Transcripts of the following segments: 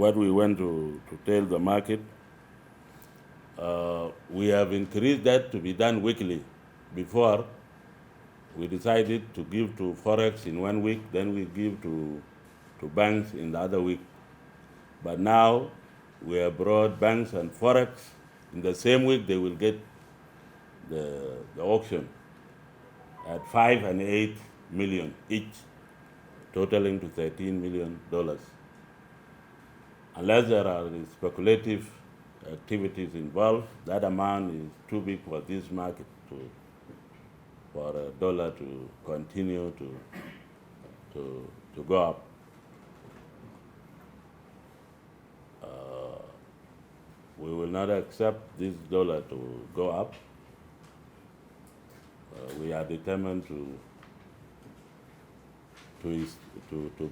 what we want to tell the market. We have increased that to be done weekly. Before, we decided to give to Forex in 1 week, then we give to banks in the other week. But now, we have brought banks and Forex in the same week. They will get the auction at 5 and 8 million each, totaling to $13 million. Unless there are speculative activities involved, that amount is too big for this market for a dollar to continue to go up. We will not accept this dollar to go up. We are determined to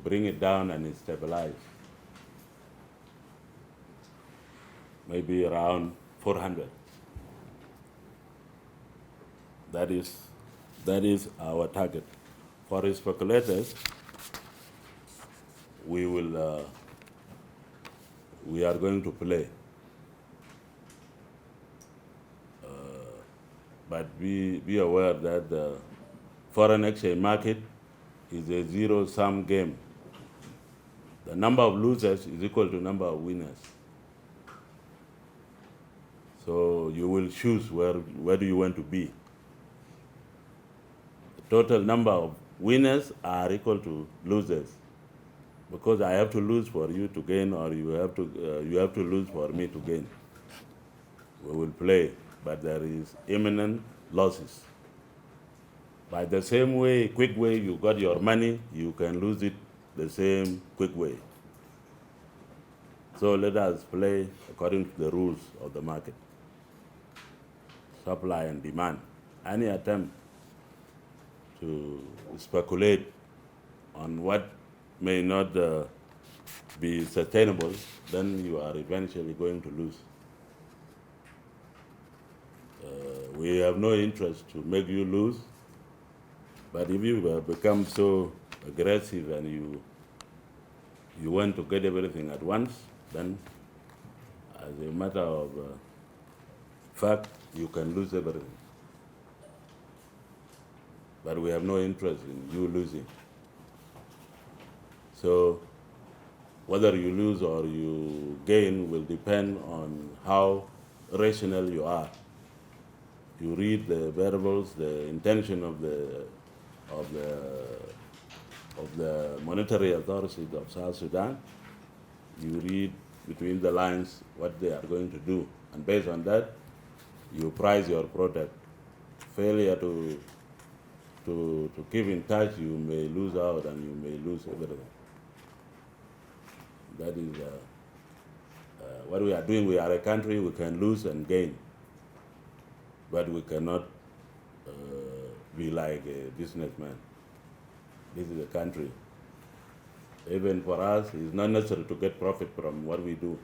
bring it down and stabilize. Maybe around 400. That is our target. For the speculators, we are going to play. But be aware that the foreign exchange market is a zero-sum game. The number of losers is equal to number of winners. So you will choose where do you want to be. The total number of winners are equal to losers, because I have to lose for you to gain, or you have to lose for me to gain. We will play, but there is imminent losses. By the same way, quick way you got your money, you can lose it the same quick way. So let us play according to the rules of the market. Supply and demand. Any attempt to speculate on what may not be sustainable, then you are eventually going to lose. We have no interest to make you lose, but if you become so aggressive and you want to get everything at once, then as a matter of fact, you can lose everything. But we have no interest in you losing. So whether you lose or you gain will depend on how rational you are. You read the variables, the intention of the monetary authorities of South Sudan. You read between the lines what they are going to do, and based on that, you price your product. Failure to keep in touch, you may lose out and you may lose everything. That is what we are doing. We are a country, we can lose and gain, but we cannot be like a businessman. This is a country. Even for us, it's not necessary to get profit from what we do.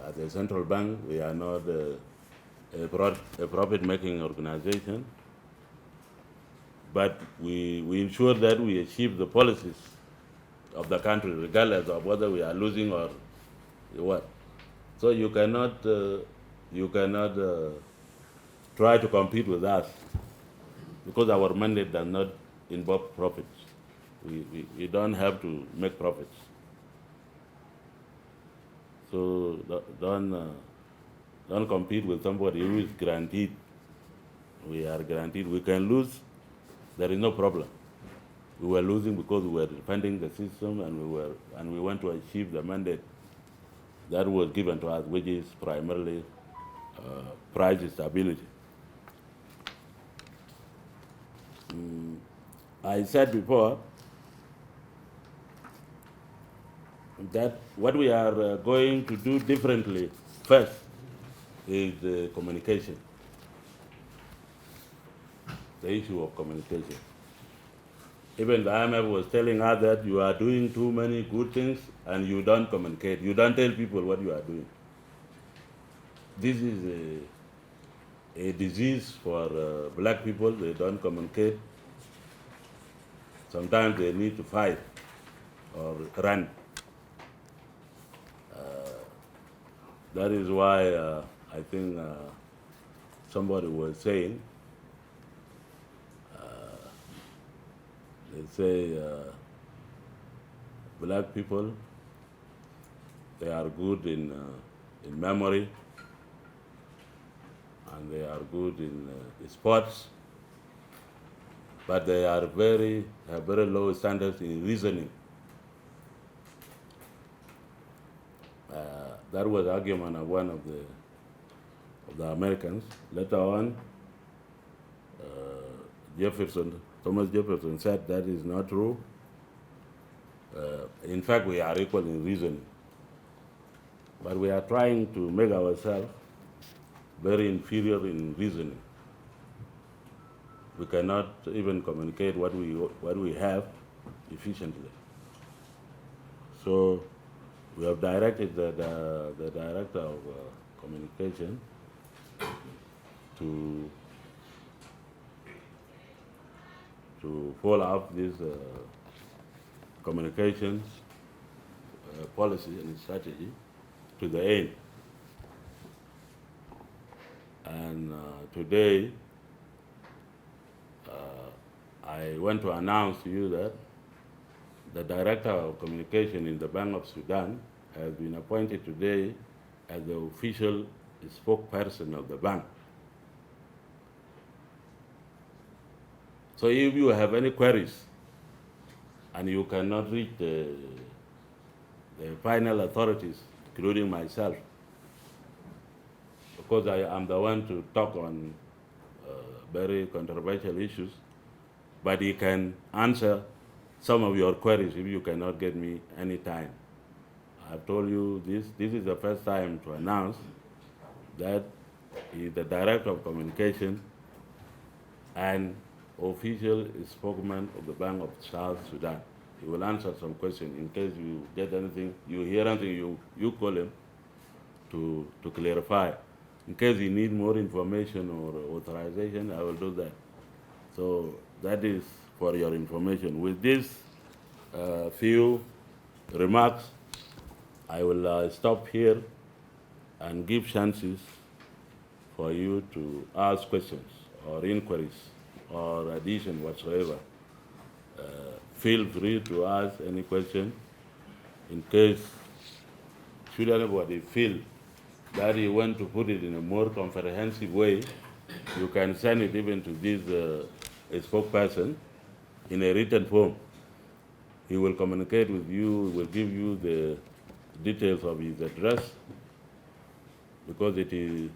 As a central bank, we are not a profit-making organization, but we ensure that we achieve the policies of the country, regardless of whether we are losing or what. So you cannot try to compete with us, because our mandate does not involve profits. We don't have to make profits. So don't compete with somebody who is guaranteed. We are guaranteed. We can lose. There is no problem. We were losing because we were defending the system, and we want to achieve the mandate that was given to us, which is primarily price stability. I said before that what we are going to do differently first is the communication, the issue of communication. Even the IMF was telling us that you are doing too many good things and you don't communicate. You don't tell people what you are doing. This is a disease for black people. They don't communicate. Sometimes they need to fight or run. that is why I think somebody was saying, they say black people, they are good in memory, and they are good in sports, but they are have very low standards in reasoning. That was the argument of one of the Americans. Later on, Thomas Jefferson said that is not true. In fact, we are equal in reasoning, but we are trying to make ourselves very inferior in reasoning. We cannot even communicate what we have efficiently. So we have directed the director of communication to follow up this communications policy and strategy to the end. And today, I want to announce to you that the Director of Communication in the Bank of Sudan has been appointed today as the official spokesperson of the bank. So if you have any queries and you cannot reach the final authorities, including myself, because I am the one to talk on very controversial issues, but he can answer some of your queries if you cannot get me anytime. I've told you this is the first time to announce that he is the Director of Communication and official spokesman of the Bank of South Sudan. He will answer some questions in case you get anything, you hear anything, you call him to clarify. In case you need more information or authorization, I will do that. So that is for your information. With this few remarks, I will stop here and give chances for you to ask questions or inquiries or addition whatsoever. Feel free to ask any question. In case, should anybody feel that you want to put it in a more comprehensive way, you can send it even to this spokesperson in a written form. He will communicate with you, will give you the details of his address, because it is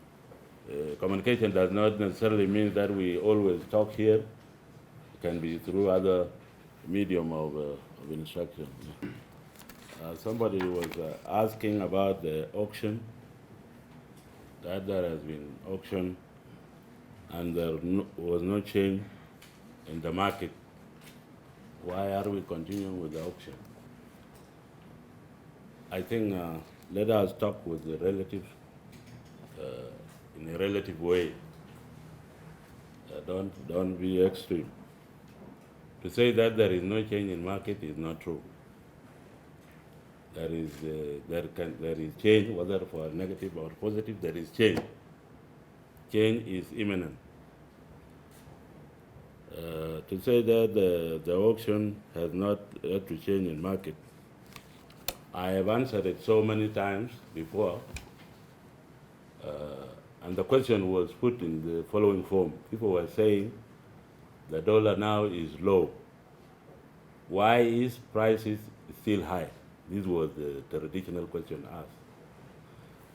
communication does not necessarily mean that we always talk here. It can be through other medium of instruction. Somebody was asking about the auction, that there has been auction and there was no change in the market. Why are we continuing with the auction? I think let us talk with the relative, in a relative way. Don't be extreme. To say that there is no change in market is not true. There is change, whether for negative or positive. There is change. Change is imminent. To say that the auction has not had to change in market, I have answered it so many times before, and the question was put in the following form. People were saying the dollar now is low. Why is prices still high? This was the traditional question asked.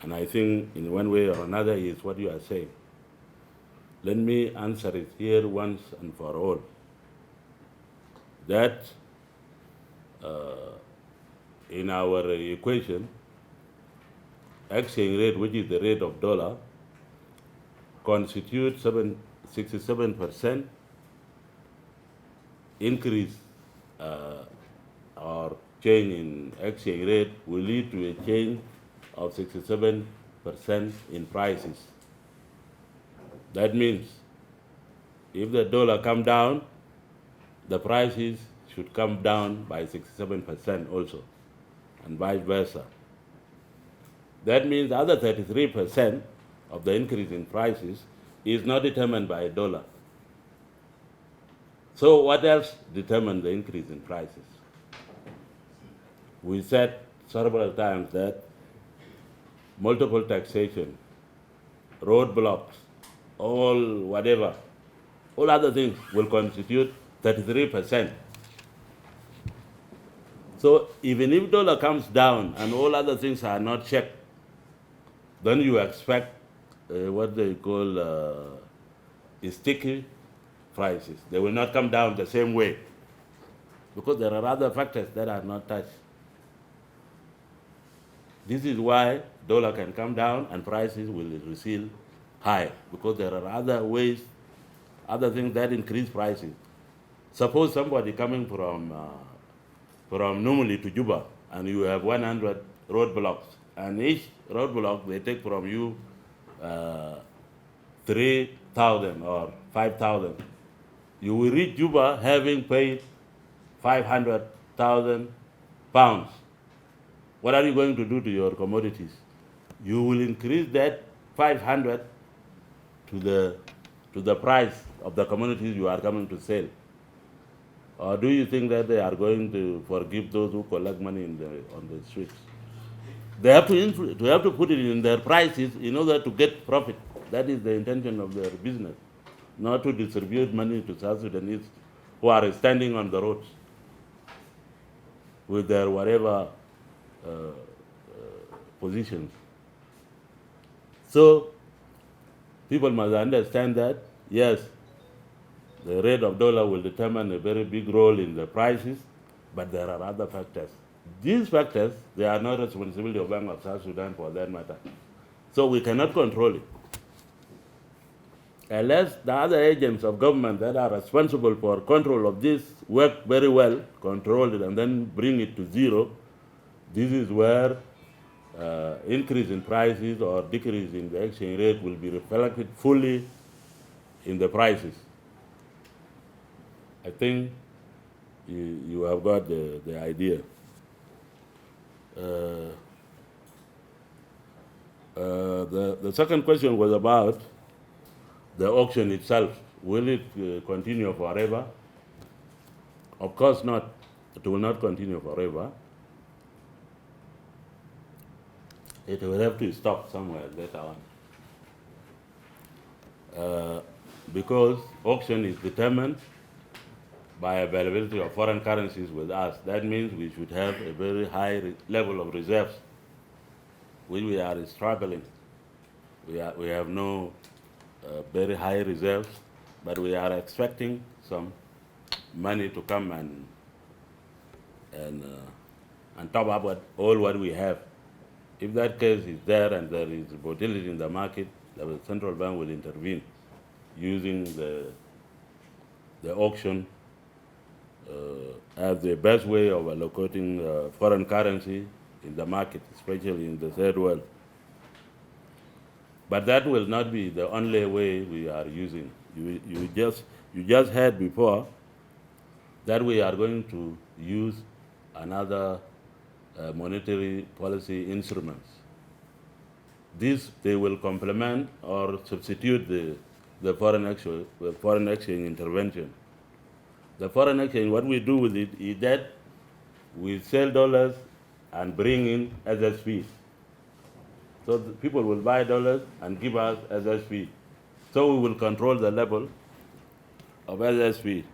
And I think in one way or another is what you are saying. Let me answer it here once and for all. That in our equation, exchange rate, which is the rate of dollar, constitutes 67% increase or change in exchange rate will lead to a change of 67% in prices. That means if the dollar come down, the prices should come down by 67% also, and vice versa. That means the other 33% of the increase in prices is not determined by a dollar. So what else determines the increase in prices? We said several times that multiple taxation, roadblocks, all other things will constitute 33%. So even if dollar comes down and all other things are not checked, then you expect what they call sticky prices. They will not come down the same way because there are other factors that are not touched. This is why dollar can come down and prices will recede high, because there are other ways, other things that increase prices. Suppose somebody coming from Numuli to Juba, and you have 100 roadblocks, and each roadblock they take from you 3,000 or 5,000. You will reach Juba having paid 500,000 pounds. What are you going to do to your commodities? You will increase that 500 to the price of the commodities you are coming to sell. Or do you think that they are going to forgive those who collect money on the streets? They have to put it in their prices in order to get profit. That is the intention of their business, not to distribute money to South Sudanese who are standing on the roads with their whatever positions. So people must understand that, yes, the rate of dollar will determine a very big role in the prices, but there are other factors. These factors, they are not responsibility of Bank of South Sudan for that matter. So we cannot control it. Unless the other agents of government that are responsible for control of this work very well, control it and then bring it to zero, this is where increase in prices or decrease in the exchange rate will be reflected fully in the prices. I think you have got the idea. The second question was about the auction itself. Will it continue forever? Of course not. It will not continue forever. It will have to stop somewhere later on. Because auction is determined by availability of foreign currencies with us. That means we should have a very high level of reserves, which we are struggling. We have no very high reserves, but we are expecting some money to come and top up all what we have. If that case is there and there is volatility in the market, the central bank will intervene using the auction as the best way of allocating foreign currency in the market, especially in the third world. But that will not be the only way we are using. You just heard before that we are going to use another monetary policy instruments. They will complement or substitute the foreign exchange intervention. The foreign exchange, what we do with it is that we sell dollars and bring in SSP. So people will buy dollars and give us SSP. So we will control the level of SSP.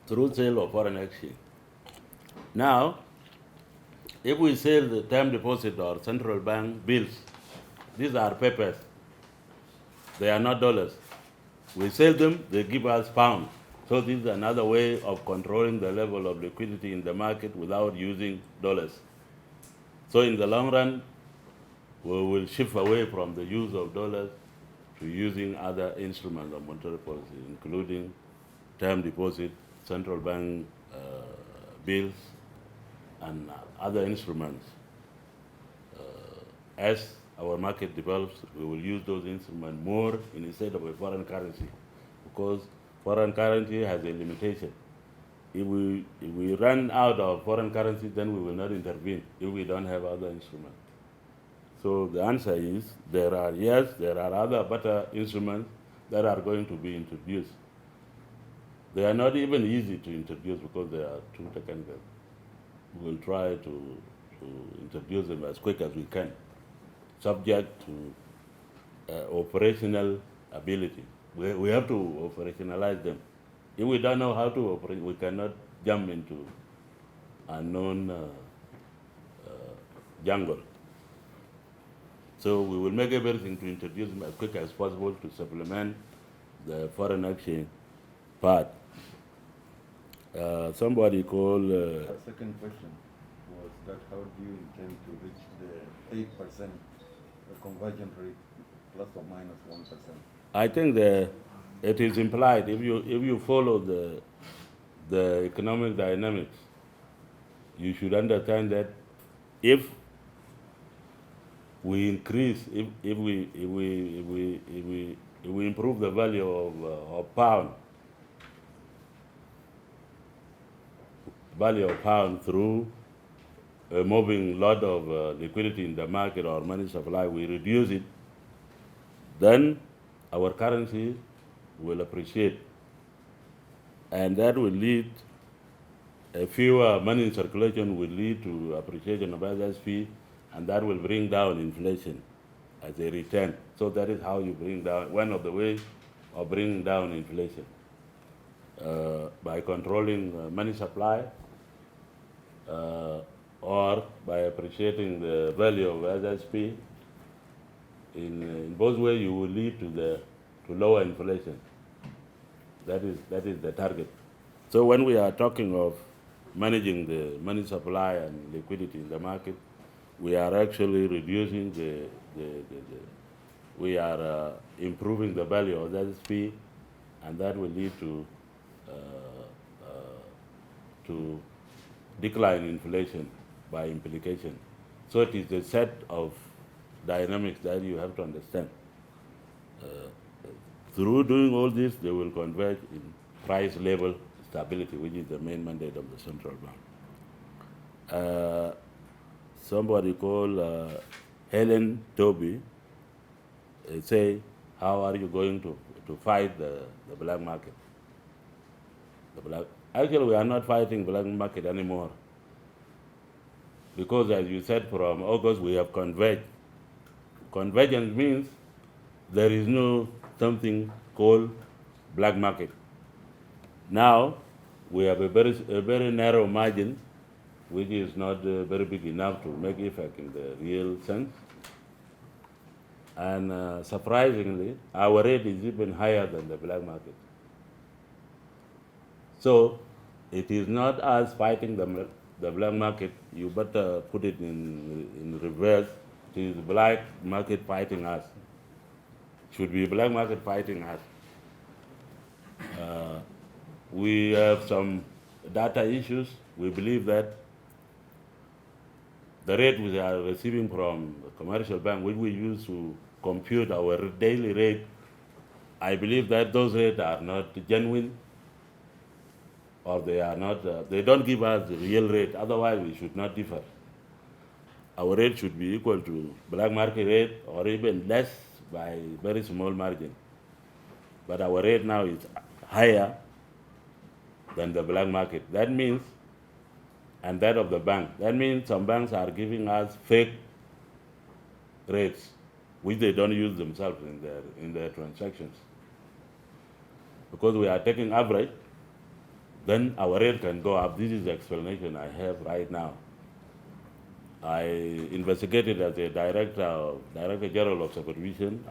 Through sale of foreign exchange. Now, if we sell the term deposit or central bank bills, these are papers. They are not dollars. We sell them, they give us pounds. So this is another way of controlling the level of liquidity in the market without using dollars. So in the long run, we will shift away from the use of dollars to using other instruments of monetary policy, including term deposit, central bank bills, and other instruments. As our market develops, we will use those instruments more instead of a foreign currency, because foreign currency has a limitation. If we run out of foreign currency, then we will not intervene if we don't have other instruments. So the answer is there are other better instruments that are going to be introduced. They are not even easy to introduce because they are too technical. We will try to introduce them as quick as we can, subject to operational ability. We have to operationalize them. If we don't know how to operate, we cannot jump into unknown jungle. So we will make everything to introduce them as quick as possible to supplement the foreign exchange part. Somebody called. Second question was that how do you intend to reach the 8% conversion rate plus or minus 1%? I think it is implied if you follow the economic dynamics, you should understand that if we increase, if we improve the value of pound through moving lot of liquidity in the market or money supply, we reduce it, then our currency will appreciate, and that will lead, fewer money in circulation will lead to appreciation of SSP, and that will bring down inflation as a return. So that is how you bring down, one of the ways of bringing down inflation, by controlling money supply, or by appreciating the value of SSP. In both ways, you will lead to lower inflation. That is the target. So when we are talking of managing the money supply and liquidity in the market, we are actually reducing we are improving the value of that SSP, and that will lead to decline in inflation by implication. So it is a set of dynamics that you have to understand. Through doing all this, they will converge in price level stability, which is the main mandate of the central bank. Somebody called Helen Toby say, how are you going to fight the black market? Actually, we are not fighting black market anymore, because as you said, from August we have converged. Convergence means there is no something called black market. Now we have a very narrow margin, which is not very big enough to make effect in the real sense. And surprisingly, our rate is even higher than the black market. So it is not us fighting the black market. You better put it in reverse. It is black market fighting us. Should be black market fighting us. We have some data issues. We believe that the rate we are receiving from the commercial bank, which we use to compute our daily rate, I believe that those rates are not genuine, or they are not, they don't give us the real rate. Otherwise, we should not differ. Our rate should be equal to black market rate, or even less by very small margin. But our rate now is higher than the black market. That means, and that of the bank, that means some banks are giving us fake rates, which they don't use themselves in their transactions. Because we are taking average, then our rate can go up. This is the explanation I have right now. I investigated as a Director General of Supervision.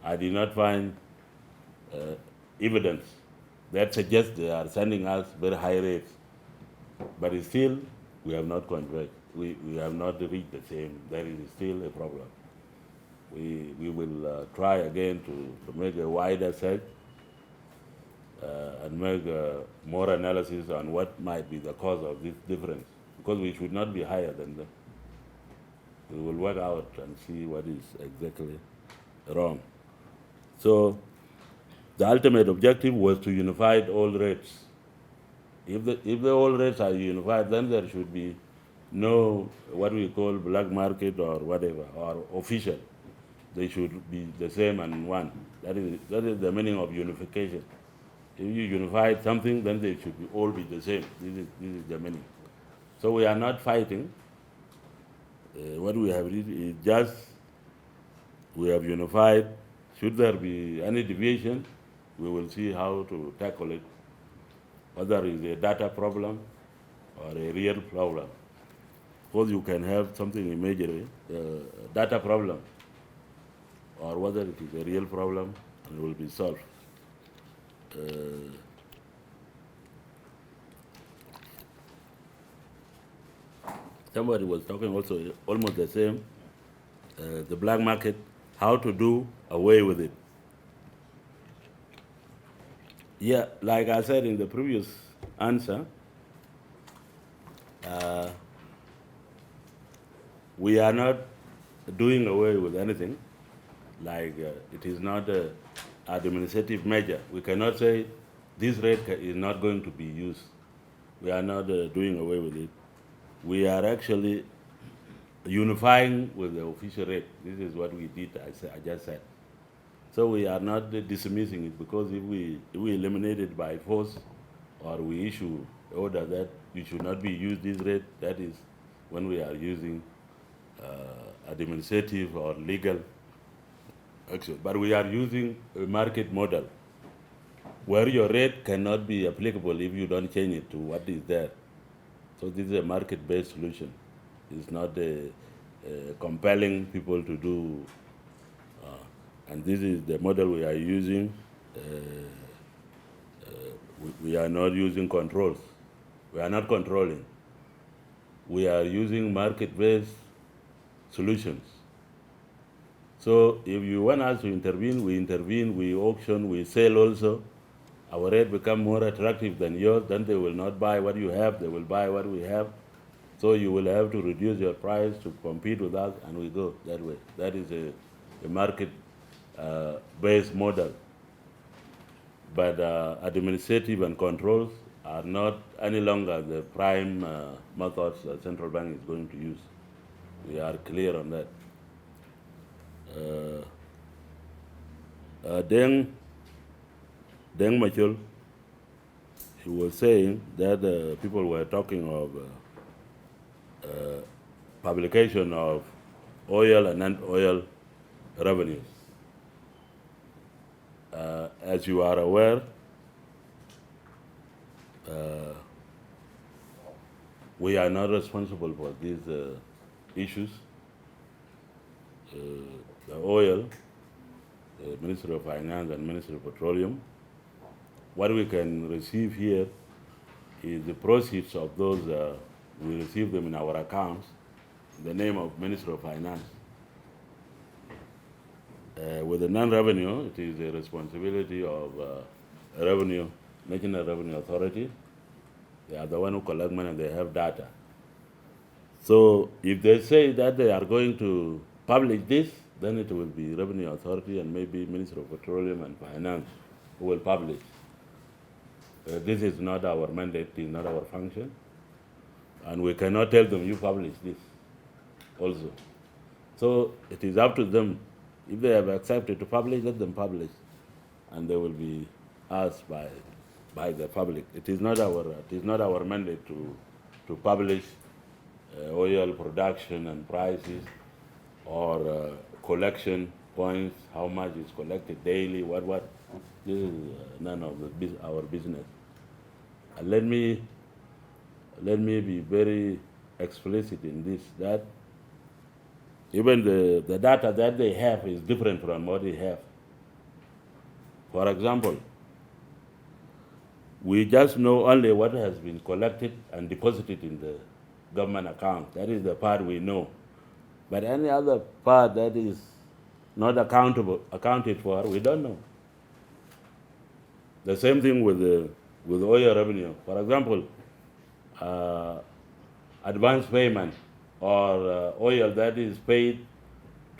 I did not find evidence that suggests they are sending us very high rates. But still, we have not converged. We have not reached the same. There is still a problem. We will try again to make a wider search and make more analysis on what might be the cause of this difference, because we should not be higher than them. We will work out and see what is exactly wrong. So the ultimate objective was to unify all rates If the all rates are unified, then there should be no what we call black market or whatever or official. They should be the same and one. That is the meaning of unification. If you unify something, then they should all be the same. This is the meaning. So we are not fighting. What we have read is just we have unified. Should there be any deviation, we will see how to tackle it, whether it's a data problem or a real problem. Because you can have something imaginary, data problem, or whether it is a real problem and will be solved. Somebody was talking also almost the same, the black market, how to do away with it. Yeah, like I said in the previous answer, we are not doing away with anything. Like it is not an administrative measure. We cannot say this rate is not going to be used. We are not doing away with it. We are actually unifying with the official rate. This is what we did, I just said. So we are not dismissing it, because if we eliminate it by force or we issue order that it should not be used this rate, that is when we are using administrative or legal action. But we are using a market model where your rate cannot be applicable if you don't change it to what is there. So this is a market-based solution. It's not compelling people to do, and this is the model we are using. We are not using controls. We are not controlling. We are using market-based solutions. So if you want us to intervene, we auction, we sell also. Our rate become more attractive than yours, then they will not buy what you have, they will buy what we have. So you will have to reduce your price to compete with us, and we go that way. That is a market-based model. But administrative and controls are not any longer the prime methods the central bank is going to use. We are clear on that. Deng Machul, he was saying that people were talking of publication of oil and non-oil revenues. As you are aware, we are not responsible for these issues. The oil, the Ministry of Finance and Ministry of Petroleum, what we can receive here is the proceeds of those, we receive them in our accounts, in the name of Ministry of Finance. With the non-revenue, it is the responsibility of National Revenue Authority. They are the one who collect money and they have data. So if they say that they are going to publish this, then it will be Revenue Authority and maybe Ministry of Petroleum and Finance who will publish. This is not our mandate, it is not our function. And we cannot tell them, you publish this also. So it is up to them. If they have accepted to publish, let them publish. And they will be asked by the public. It is not our mandate to publish oil production and prices or collection points, how much is collected daily, what. This is none of our business. And let me be very explicit in this, that even the data that they have is different from what we have. For example, we just know only what has been collected and deposited in the government account. That is the part we know. But any other part that is not accounted for, we don't know. The same thing with oil revenue. For example, advance payment or oil that is paid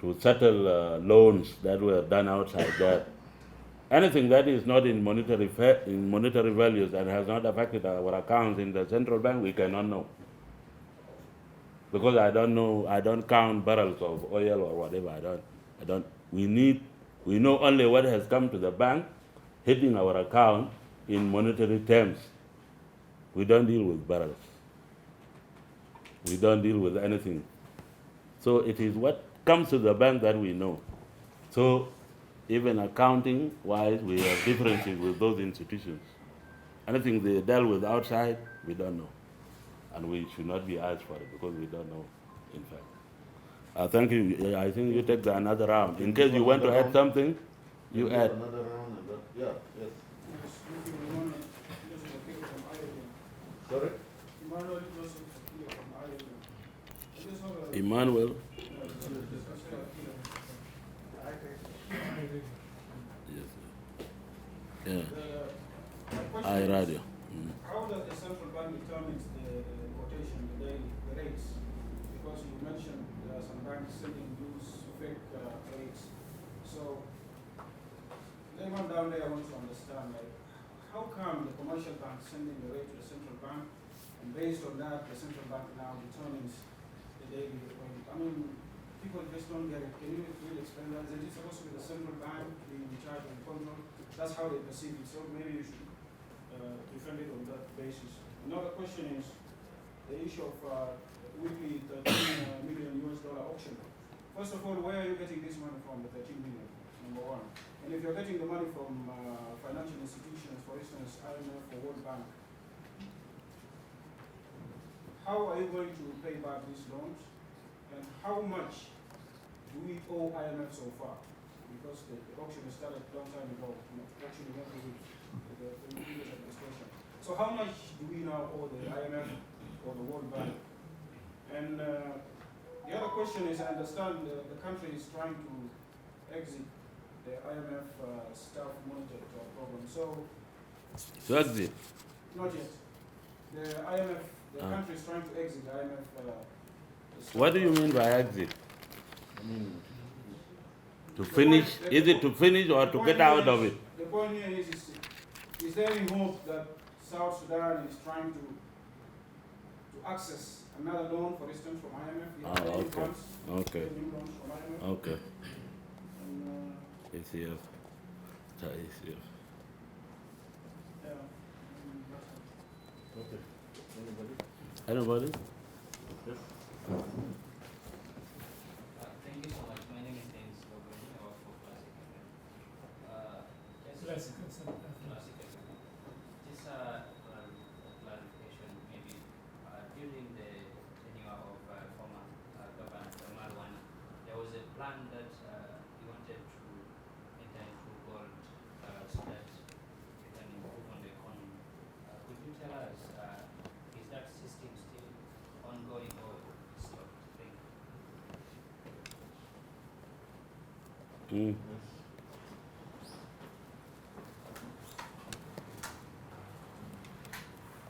to settle loans that were done outside there. Anything that is not in monetary values and has not affected our accounts in the central bank, we cannot know. Because I don't know, I don't count barrels of oil or whatever. I don't. We know only what has come to the bank, hitting our account in monetary terms. We don't deal with barrels. We don't deal with anything. So it is what comes to the bank that we know. So even accounting-wise, we have differences with those institutions. Anything they dealt with outside, we don't know. And we should not be asked for it because we don't know, in fact. Thank you. I think you take another round. In case you want to add something, you add. Another round and that, yeah, yes. Sorry? Emmanuel. Yes. Yeah. I radio. How does the central bank determine the quotation, the rates? Because you mentioned there are some banks sending loose fake rates. So, layman down there, I want to understand, like, how come the commercial bank sending the rate to the central bank, and based on that, the central bank now determines the daily rate? I mean, people just don't get it. Can you really explain that? Is it supposed to be the central bank being in charge of the control? That's how they perceive it. So maybe you should defend it on that basis. Another question is the issue of weekly $13 million auction. First of all, where are you getting this money from, the 13 million, number one? And if you're getting the money from financial institutions, for instance, IMF or World Bank, how are you going to pay back these loans? And how much do we owe IMF so far? Because the auction started a long time ago, auction went with the previous administration. So how much do we now owe the IMF or the World Bank? And the other question is, I understand the country is trying to exit the IMF staff monitored program. So exit? Not yet. The IMF, the country is trying to exit the IMF. What do you mean by exit? I mean, To finish? Is it to finish or to get out of it? The point here is there any hope that South Sudan is trying to access another loan, for instance, from IMF? Okay. Okay. Loans from IMF? Okay. And, ACF. ACF. yeah. okay. Anybody? Anybody? Yes. Thank you so much. My name is Dennis Logoni. I work for Classic. Classic. Just a clarification, maybe during the tenure of former Governor Marwan, there was a plan that he wanted to enter into gold so that he can improve on the economy. Could you tell us, is that system still ongoing or stopped? Thank you. Mm.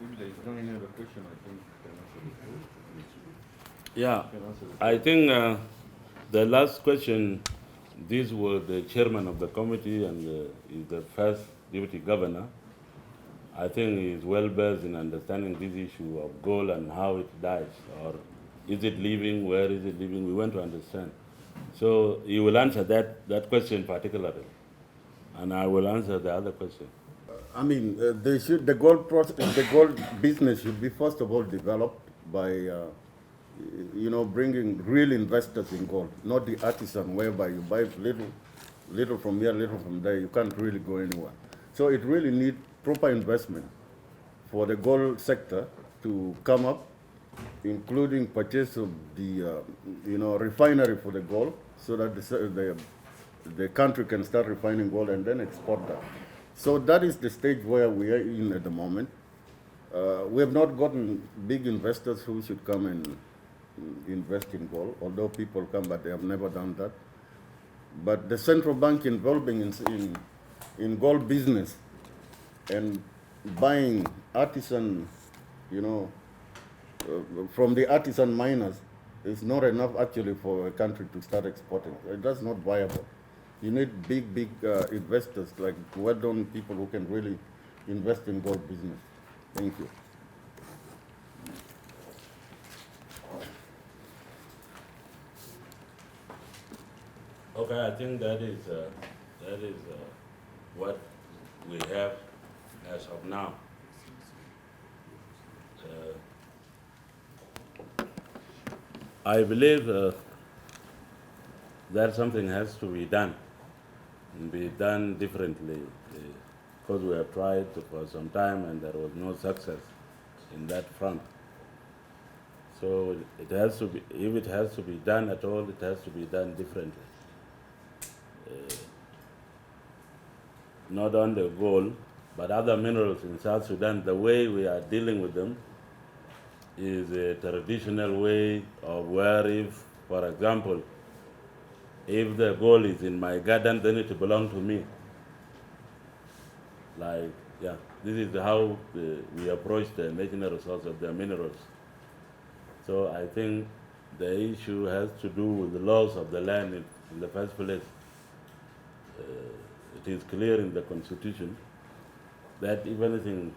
If there is no any other question, I think you can answer it. Yeah. You can answer it. I think the last question, this was the chairman of the committee and is the first deputy governor. I think he is well versed in understanding this issue of gold and how it dies, or is it living, where is it living, we want to understand. So he will answer that question particularly, and I will answer the other question. I mean, the gold business should be first of all developed by, bringing real investors in gold, not the artisan whereby you buy little from here, little from there. You can't really go anywhere. So it really needs proper investment for the gold sector to come up, including purchase of the, refinery for the gold, so that the country can start refining gold and then export that. So that is the stage where we are in at the moment. We have not gotten big investors who should come and invest in gold, although people come, but they have never done that. But the central bank involving in gold business and buying artisan, from the artisan miners is not enough actually for a country to start exporting. That's not viable. You need big investors, like well-known people who can really invest in gold business. Thank you. Okay, I think that is what we have as of now. I believe that something has to be done, and be done differently, because we have tried for some time and there was no success in that front. So it has to be, if it has to be done at all, it has to be done differently. Not on the gold, but other minerals in South Sudan, the way we are dealing with them is a traditional way of where if, for example, if the gold is in my garden, then it belongs to me. Like, yeah, this is how we approach the national resource of the minerals. So I think the issue has to do with the laws of the land in the first place. It is clear in the Constitution that if anything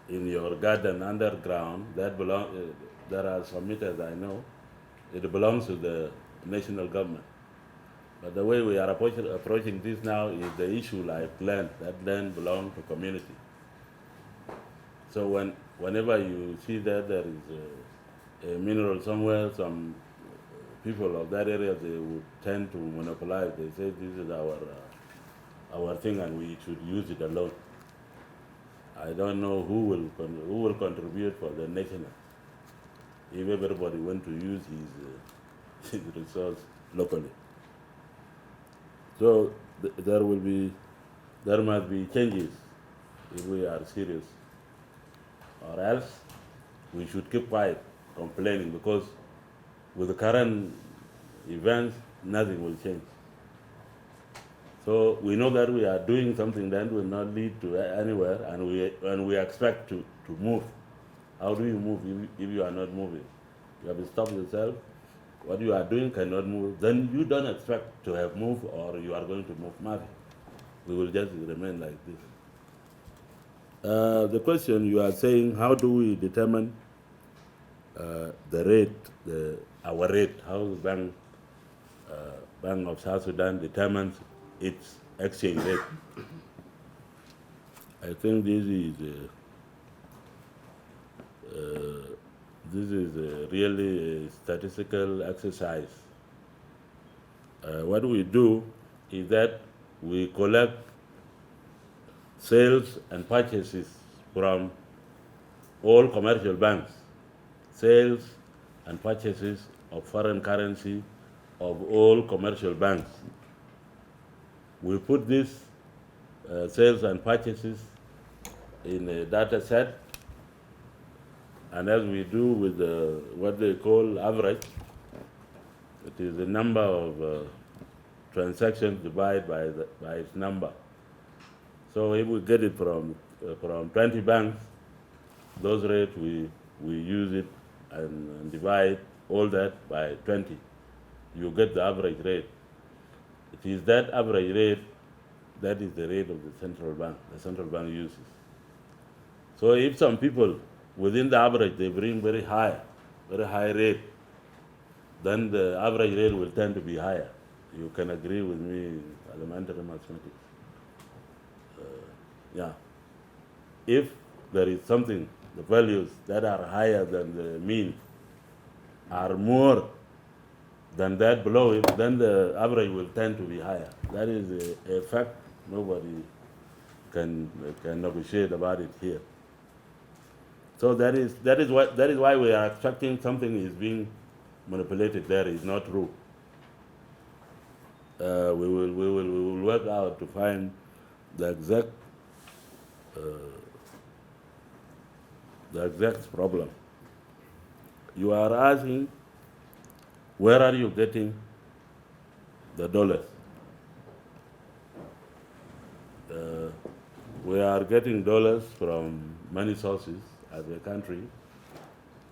in your garden underground that are submitted, I know, it belongs to the national government. But the way we are approaching this now is the issue like land. That land belongs to community. So whenever you see that there is a mineral somewhere, some people of that area, they would tend to monopolize. They say this is our thing and we should use it alone. I don't know who will contribute for the national if everybody want to use his resource locally. So there must be changes if we are serious, or else we should keep quiet, complaining, because with the current events, nothing will change. So we know that we are doing something that will not lead to anywhere, and we expect to move. How do you move if you are not moving? You have to stop yourself. What you are doing cannot move. Then you don't expect to have moved, or you are going to move. Nothing. We will just remain like this. The question you are saying, how do we determine the rate, our rate? How the Bank of South Sudan determines its exchange rate? I think this is really a statistical exercise. What we do is that we collect sales and purchases from all commercial banks, sales and purchases of foreign currency of all commercial banks. We put these sales and purchases in a data set, and as we do with what they call average, it is the number of transactions divided by its number. So if we get it from 20 banks, those rates we use it and divide all that by 20. You get the average rate. It is that average rate that is the rate of the central bank. The central bank uses. So if some people within the average they bring very high rate, then the average rate will tend to be higher. You can agree with me in elementary mathematics. Yeah. If there is something, the values that are higher than the mean are more than that below it, then the average will tend to be higher. That is a fact. Nobody can negotiate about it here. So that is why we are expecting something is being manipulated there is not true. We will work out to find the exact problem. You are asking, where are you getting the dollars? We are getting dollars from many sources as a country.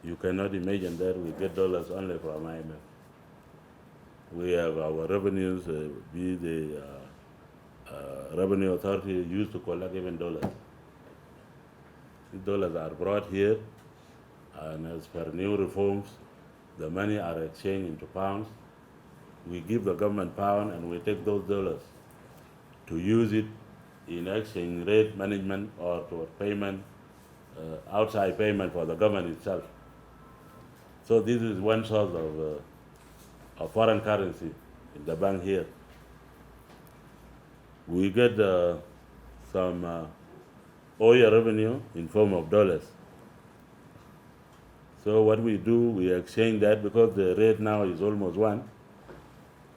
You cannot imagine that we get dollars only from IMF. We have our revenues, be the revenue authority used to collect even dollars. These dollars are brought here, and as per new reforms, the money are exchanged into pounds. We give the government pound, and we take those dollars to use it in exchange rate management or to payment, outside payment for the government itself. So this is one source of foreign currency in the bank here. We get some oil revenue in form of dollars. So what we do, we exchange that because the rate now is almost one.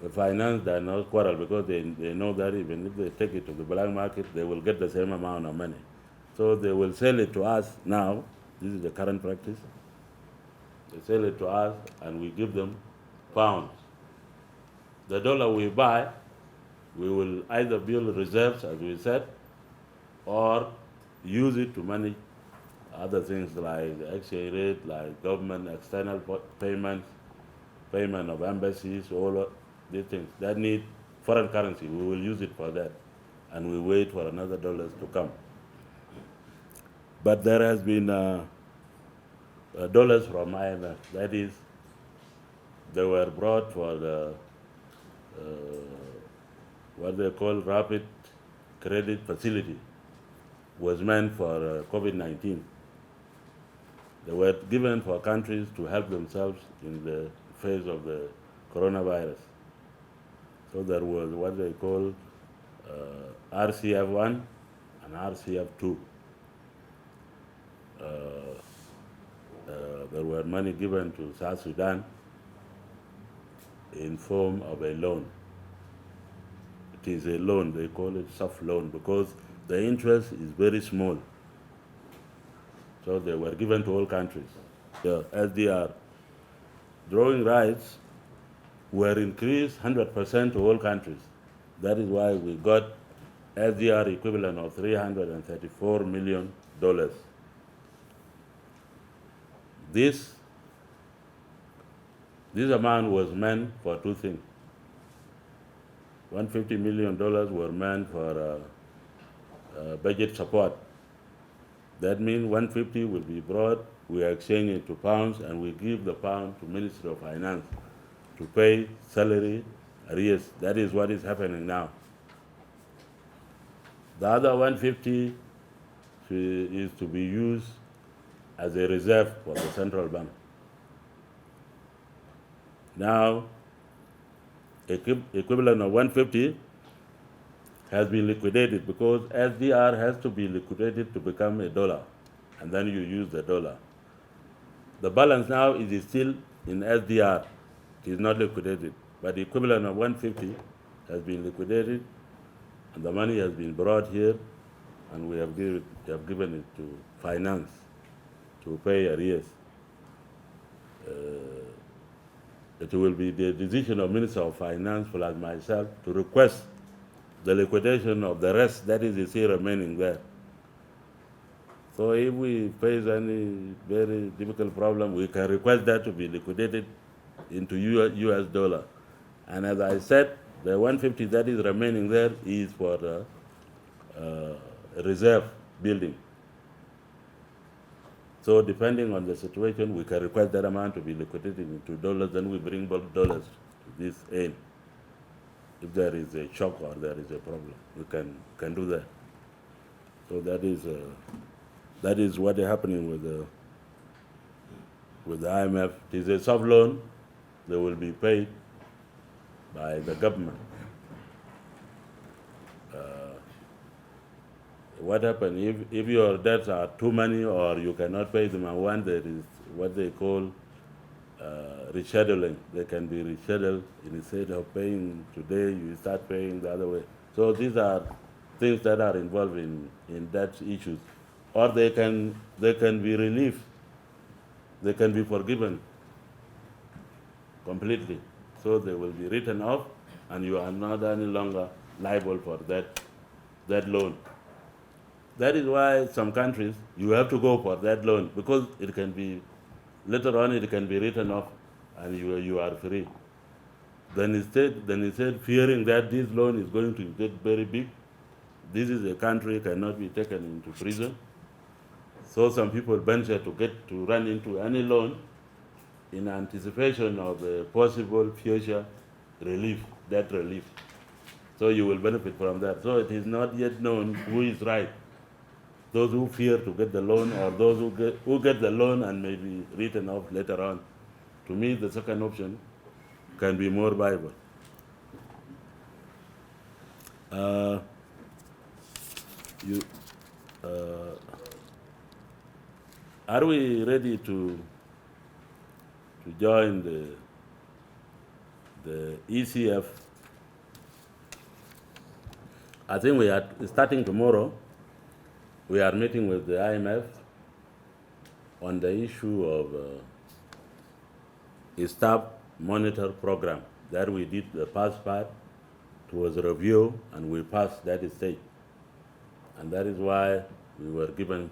The finance, they are not quarrel because they know that even if they take it to the black market, they will get the same amount of money. So they will sell it to us now. This is the current practice. They sell it to us, and we give them pounds. The dollar we buy, we will either build reserves, as we said, or use it to manage other things like the exchange rate, like government external payments, payment of embassies, all of these things that need foreign currency. We will use it for that, and we wait for another dollars to come. But there has been dollars from IMF. That is, they were brought for the what they call rapid credit facility. Was meant for COVID-19. They were given for countries to help themselves in the phase of the coronavirus. So there was what they call RCF1 and RCF2. There were money given to South Sudan in form of a loan. It is a loan, they call it soft loan, because the interest is very small. So they were given to all countries. The SDR drawing rights were increased 100% to all countries. That is why we got SDR equivalent of $334 million. This amount was meant for two things. $150 million were meant for budget support. That means 150 will be brought, we exchange it to pounds, and we give the pound to Ministry of Finance to pay salary arrears. That is what is happening now. The other 150 is to be used as a reserve for the central bank. Now, equivalent of 150 has been liquidated because SDR has to be liquidated to become a dollar, and then you use the dollar. The balance now is still in SDR. It is not liquidated, but the equivalent of 150 has been liquidated, and the money has been brought here, and we have given it to finance to pay arrears. It will be the decision of Minister of Finance plus myself to request the liquidation of the rest that is still remaining there. So if we face any very difficult problem, we can request that to be liquidated into US dollar. And as I said, the 150 that is remaining there is for the reserve building. So depending on the situation, we can request that amount to be liquidated into dollars, then we bring both dollars to this aim. If there is a shock or there is a problem, we can do that. So that is what is happening with the IMF. It is a soft loan. They will be paid by the government. What happens if your debts are too many or you cannot pay them at once? There is what they call rescheduling. They can be rescheduled. Instead of paying today, you start paying the other way. So these are things that are involved in debt issues. Or they can be relieved. They can be forgiven completely. So they will be written off, and you are not any longer liable for that loan. That is why some countries, you have to go for that loan, because it can be later on it can be written off and you are free. Then instead, fearing that this loan is going to get very big, this is a country cannot be taken into prison. So some people venture to run into any loan in anticipation of a possible future relief, debt relief. So you will benefit from that. So it is not yet known who is right. Those who fear to get the loan or those who get the loan and may be written off later on. To me, the second option can be more viable. Are we ready to join the ECF? I think we are starting tomorrow. We are meeting with the IMF on the issue of a staff monitor program that we did the first part. It was a review and we passed that stage. And that is why we were given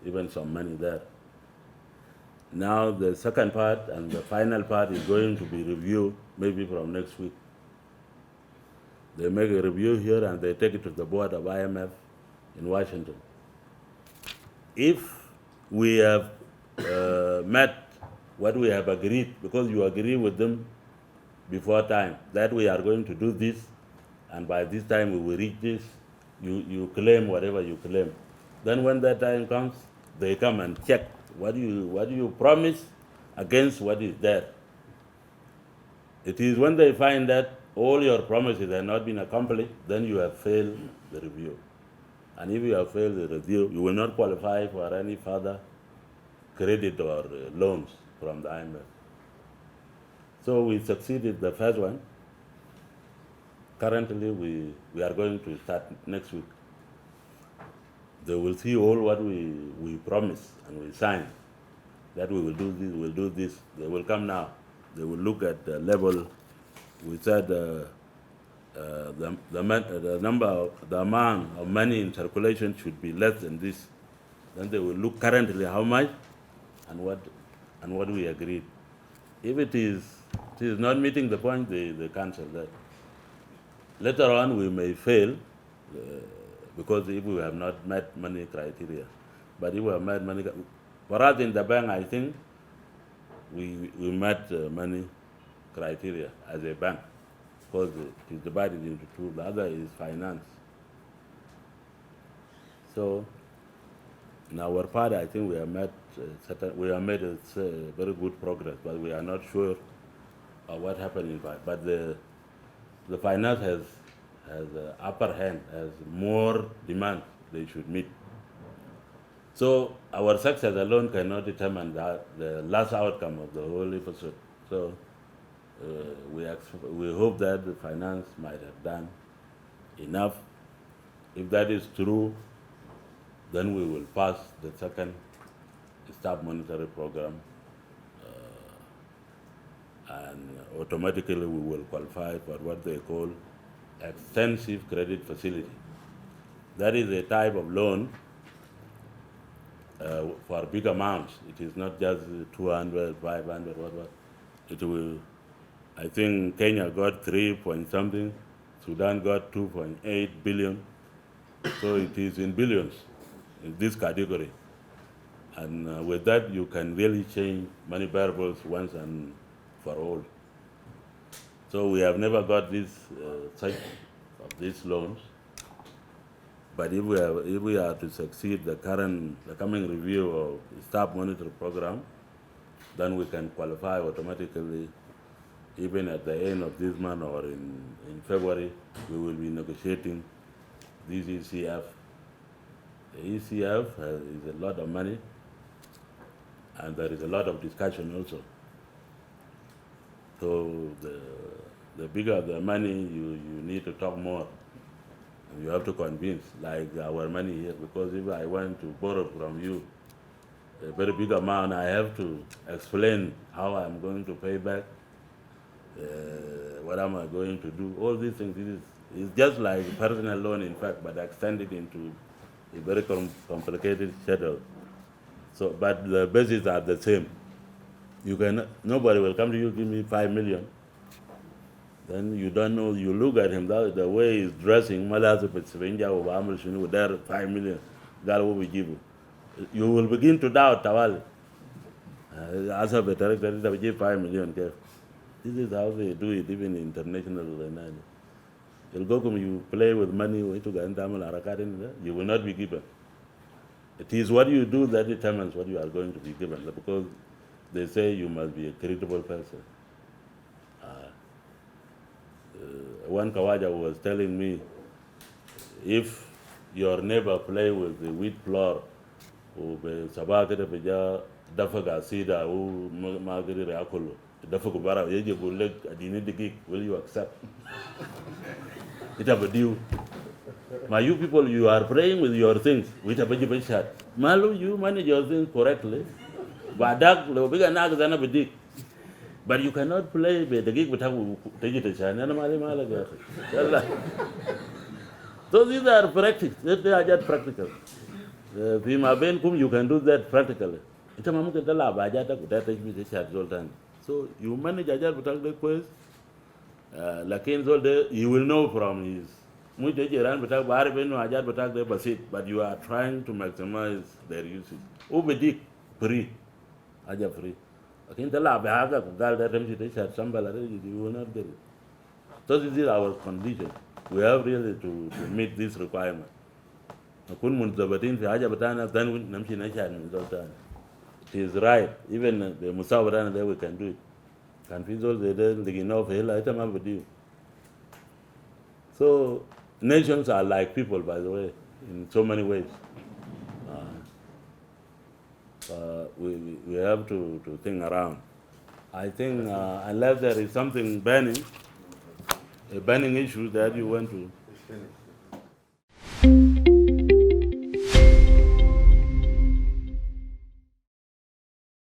even some money there. Now the second part and the final part is going to be reviewed maybe from next week. They make a review here and they take it to the board of IMF in Washington. If we have met what we have agreed, because you agree with them before time, that we are going to do this, and by this time we will reach this, you claim whatever you claim. Then when that time comes, they come and check what you promise against what is there. It is when they find that all your promises have not been accomplished, then you have failed the review. And if you have failed the review, you will not qualify for any further credit or loans from the IMF. So we succeeded the first one. Currently, we are going to start next week. They will see all what we promised and we signed, that we will do this, we will do this. They will come now. They will look at the level. We said the amount of money in circulation should be less than this. Then they will look currently how much and what we agreed. If it is not meeting the point, they cancel that. Later on, we may fail because if we have not met money criteria. But if we have met money, for us in the bank, I think we met money criteria as a bank, because it is divided into two. The other is finance. So, in our part, I think we have made very good progress, but we are not sure of what happened in fact. But the finance has upper hand, has more demand they should meet. So our success alone cannot determine the last outcome of the whole episode. So we hope that the finance might have done enough. If that is true, then we will pass the second staff monetary program, and automatically we will qualify for what they call extensive credit facility. That is a type of loan for big amounts. It is not just 200, 500, what. It will, I think Kenya got 3 point something, Sudan got 2.8 billion. So it is in billions in this category. And with that, you can really change money variables once and for all. So we have never got this such of these loans. But if we are to succeed the coming review of the staff monitor program, then we can qualify automatically. Even at the end of this month or in February, we will be negotiating this ECF. The ECF is a lot of money, and there is a lot of discussion also. So the bigger the money, you need to talk more. And you have to convince, like our money here, because if I want to borrow from you a very big amount, I have to explain how I'm going to pay back, what am I going to do, all these things. It's just like personal loan, in fact, but extended into a very complicated schedule. So, but the bases are the same. nobody will come to you, give me 5 million. Then you don't know, you look at him, the way he's dressing, with their 5 million, God will give you. You will begin to doubt Tawali. As a better, they will give 5 million. This is how they do it, even international. You play with money, you will not be given. It is what you do that determines what you are going to be given, because they say you must be a credible person. One Kawaja was telling me, if your neighbor play with the wheat flour, or sabakete beja dafaga sida or magari reakolo, dafago bara yeje buleg adini digi, will you accept? It have a deal. My you people, you are praying with your things. With a baby shot. Malu, you manage your things correctly. Badak, lo bigger nag than a big. But you cannot play the gig without digital channel. So these are practical. They are just practical. You can do that practically. So you manage a job without the quest. You will know from his. But you are trying to maximize their usage. Ubedik free. Aja free. You will not get it. So this is our condition. We have really to meet this requirement. It is right. Even the Musawarana there we can do it. Can people they So nations are like people, by the way, in so many ways. We have to think around. I think unless there is something burning, a burning issue that you want to